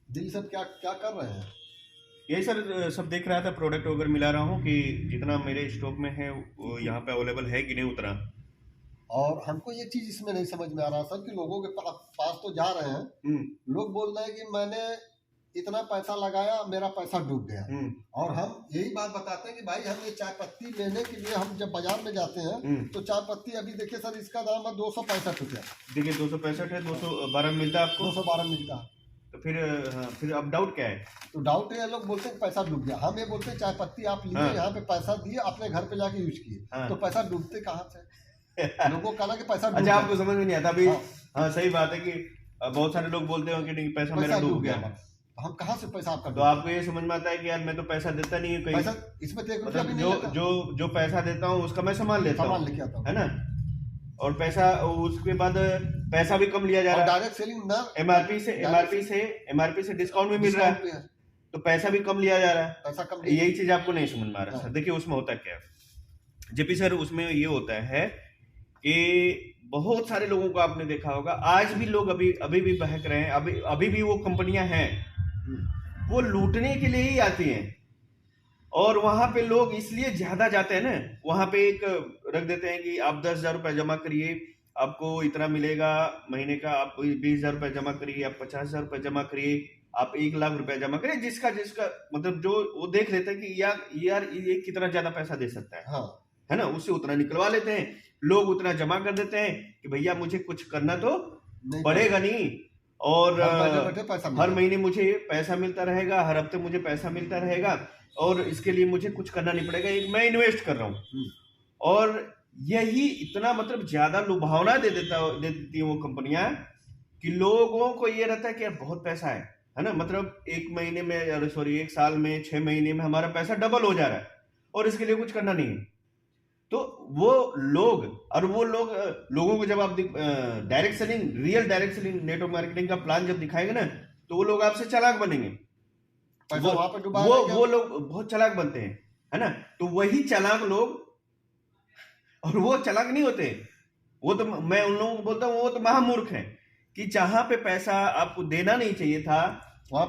Delhi sir क्या क्या कर रहे हैं? यही सर सब देख रहा था, प्रोडक्ट वगैरह मिला रहा हूँ कि जितना मेरे स्टॉक में है वो यहाँ पे अवेलेबल है कि नहीं उतना। और हमको ये चीज इसमें नहीं समझ में आ रहा सर कि लोगों के पास तो जा रहे हैं, हम्म। लोग बोल रहे हैं कि मैंने इतना पैसा लगाया, मेरा पैसा डूब गया। हम्म। और हम यही बात बताते हैं कि भाई हम ये चाय पत्ती लेने के लिए हम जब बाजार में जाते हैं तो चाय पत्ती अभी देखिए सर, इसका दाम है 265 रुपया। देखिए 265 है, 212 में मिलता है आपको। 212 मिलता है। तो फिर हाँ, फिर अब डाउट क्या है? तो डाउट है, लोग बोलते हैं कि पैसा डूब गया। हम ये बोलते हैं चाय पत्ती आप लिए, हाँ। यहाँ पे पैसा दिए, अपने घर पे जाके यूज किए, हाँ। तो पैसा डूबते कहाँ से? लोगों का ना कि पैसा डूब अच्छा, गया। आपको समझ में नहीं आता अभी? हाँ। हाँ, सही बात है कि बहुत सारे लोग बोलते हो कि नहीं पैसा मेरा डूब गया। तो हम कहाँ से पैसा आपका? तो आपको ये समझ में आता है कि यार मैं तो पैसा देता नहीं हूँ कहीं। पैसा इसमें तो 1 रुपया भी मतलब नहीं लेता। जो पैसा देता हूँ उसका मैं सामान लेता सामान हूँ, लेके आता हूँ, है ना? और पैसा उसके बाद पैसा भी कम लिया जा रहा है। डायरेक्ट सेलिंग ना, एमआरपी से डिस्काउंट भी मिल रहा है, तो पैसा भी कम लिया जा रहा है। पैसा कम। यही चीज आपको नहीं समझ में आ रहा हाँ। सर। देखिए उसमें होता क्या है जेपी सर, उसमें ये होता है कि बहुत सारे लोगों को आपने देखा होगा, आज भी लोग अभी भी बहक रहे हैं, अभी भी वो कंपनियां हैं, वो लूटने के लिए ही आती हैं। और वहां पे लोग इसलिए ज्यादा जाते हैं ना, वहां पे एक रख देते हैं कि आप 10,000 रुपए जमा करिए, आपको इतना मिलेगा महीने का। आप 20,000 रुपए जमा करिए, आप 50,000 रुपए जमा करिए, आप 1,00,000 रुपए जमा करिए। जिसका जिसका मतलब जो वो देख लेते हैं कि यार ये कितना ज्यादा पैसा दे सकता है, हाँ। है ना, उससे उतना निकलवा लेते हैं। लोग उतना जमा कर देते हैं कि भैया मुझे कुछ करना तो पड़ेगा नहीं, और हर महीने मुझे पैसा मिलता रहेगा, हर हफ्ते मुझे पैसा मिलता रहेगा, और इसके लिए मुझे कुछ करना नहीं पड़ेगा, मैं इन्वेस्ट कर रहा हूँ। और यही इतना मतलब ज्यादा लुभावना दे देती है वो कंपनियां कि लोगों को ये रहता है कि यार बहुत पैसा है ना, मतलब एक महीने में, सॉरी, एक साल में, 6 महीने में हमारा पैसा डबल हो जा रहा है, और इसके लिए कुछ करना नहीं है। तो वो लोग लोगों को जब आप real direct selling network marketing का प्लान जब दिखाएंगे ना, तो वो लोग आपसे चालाक बनेंगे। वो लोग बहुत चालाक बनते हैं, है ना? तो वही चालाक लोग, और वो चालाक नहीं होते, वो तो मैं उन लोगों को बोलता हूँ वो तो महामूर्ख हैं कि जहां पे पैसा आपको देना नहीं चाहिए था वहां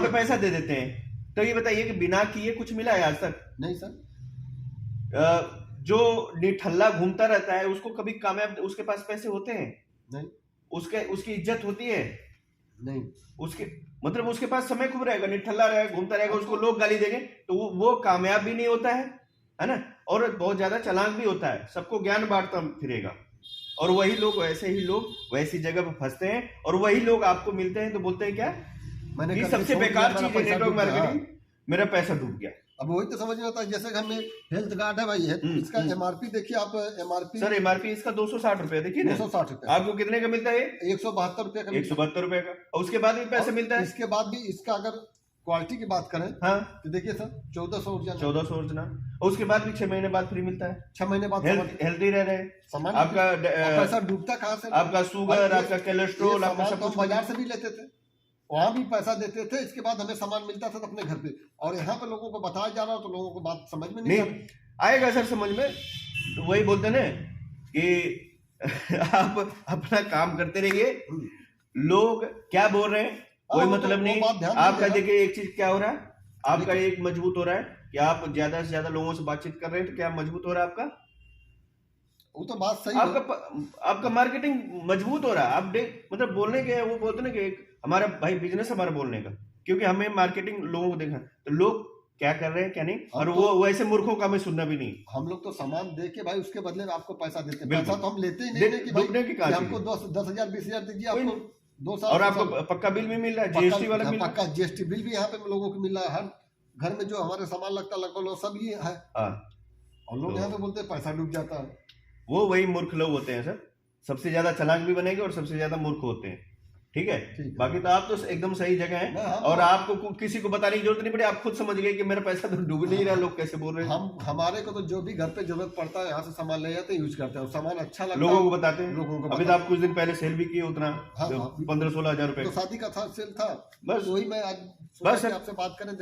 पे पैसा दे देते हैं। तो ये बताइए कि बिना किए कुछ मिला है आज तक? नहीं सर। जो निठल्ला घूमता रहता है उसको कभी कामयाब, उसके पास पैसे होते हैं नहीं, उसकी इज्जत होती है नहीं, उसके पास समय खूब रहेगा, निठल्ला रहेगा, घूमता रहेगा, उसको लोग गाली देंगे तो वो कामयाब भी नहीं होता है ना? और बहुत ज्यादा चालाक भी होता है, सबको ज्ञान बांटता फिरेगा। और वही लोग, वैसे ही लोग वैसी जगह पर फंसते हैं, और वही लोग आपको मिलते हैं तो बोलते हैं क्या, मैंने सबसे बेकार चीज है नेटवर्क मार्केटिंग, मेरा पैसा डूब गया। अब वही तो समझ में आता है। जैसे हमें हेल्थ कार्ड है भाई, है इसका एमआरपी देखिए आप। सर एमआरपी इसका 260 रुपए, देखिए ना, 260 रुपए। आपको कितने का मिलता है? 172 रुपए का। 172 रुपए का, और उसके बाद भी पैसे मिलता है। इसके बाद भी इसका अगर क्वालिटी की बात करें, हाँ, तो देखिए सर 1400 ओरिजिनल, और उसके बाद भी 6 महीने बाद फ्री मिलता है। 6 महीने बाद हेल्दी रह रहे सामान। आपका पैसा डूबता कहाँ से? आपका शुगर, आपका कोलेस्ट्रॉल, आपका सब कुछ बाजार से भी लेते थे, वहां भी पैसा देते थे, इसके बाद हमें सामान मिलता था अपने घर पे। और यहाँ पे लोगों को बताया जा रहा हो तो लोगों को बात समझ में नहीं आएगा सर समझ में। तो वही बोलते ना कि आप अपना काम करते रहिए, लोग क्या बोल रहे हैं कोई मतलब नहीं। आपका देखिए एक चीज क्या हो रहा है, आपका एक मजबूत हो रहा है कि आप ज्यादा से ज्यादा लोगों से बातचीत कर रहे हैं, तो क्या मजबूत हो रहा है आपका? वो तो बात सही आपका मार्केटिंग मजबूत हो रहा है। आप मतलब बोलने के, वो बोलते ना कि हमारा भाई बिजनेस हमारा बोलने का, क्योंकि हमें मार्केटिंग लोगों को देखना, तो लोग क्या कर रहे हैं क्या नहीं, और वो वैसे मूर्खों का हमें सुनना भी नहीं। हम लोग तो सामान दे के भाई उसके बदले में आपको पैसा देते हैं। पैसा तो हम लेते ही नहीं कि भाई हमको 10,000 20,000 दीजिए, आपको 2 साल, और आपको पक्का बिल भी मिल रहा है, जीएसटी वाला मिल, पक्का जीएसटी बिल भी यहाँ पे लोगों को मिल रहा है। हर घर में जो हमारे सामान लगता है लगभग सब ये है, और लोग यहाँ पे बोलते हैं पैसा डूब जाता है। वो वही मूर्ख लोग होते हैं सर, सबसे ज्यादा चालाक भी बनेंगे और सबसे ज्यादा मूर्ख होते हैं। ठीक है? बाकी तो आप तो एकदम सही जगह है, और आपको किसी को बताने की जरूरत नहीं पड़ी, आप खुद समझ गए कि मेरा पैसा तो डूब नहीं रहा, लोग कैसे बोल रहे हैं। हमारे को तो जो भी घर पे जरूरत पड़ता है यहाँ से सामान ले जाते हैं, यूज करते हैं, और सामान अच्छा लगता है, लोगों को बताते हैं। अभी तो आप कुछ दिन पहले सेल भी किए उतना 15-16 हजार रुपए, शादी का था सेल था, बस वही मैं आज आपसे बात करें।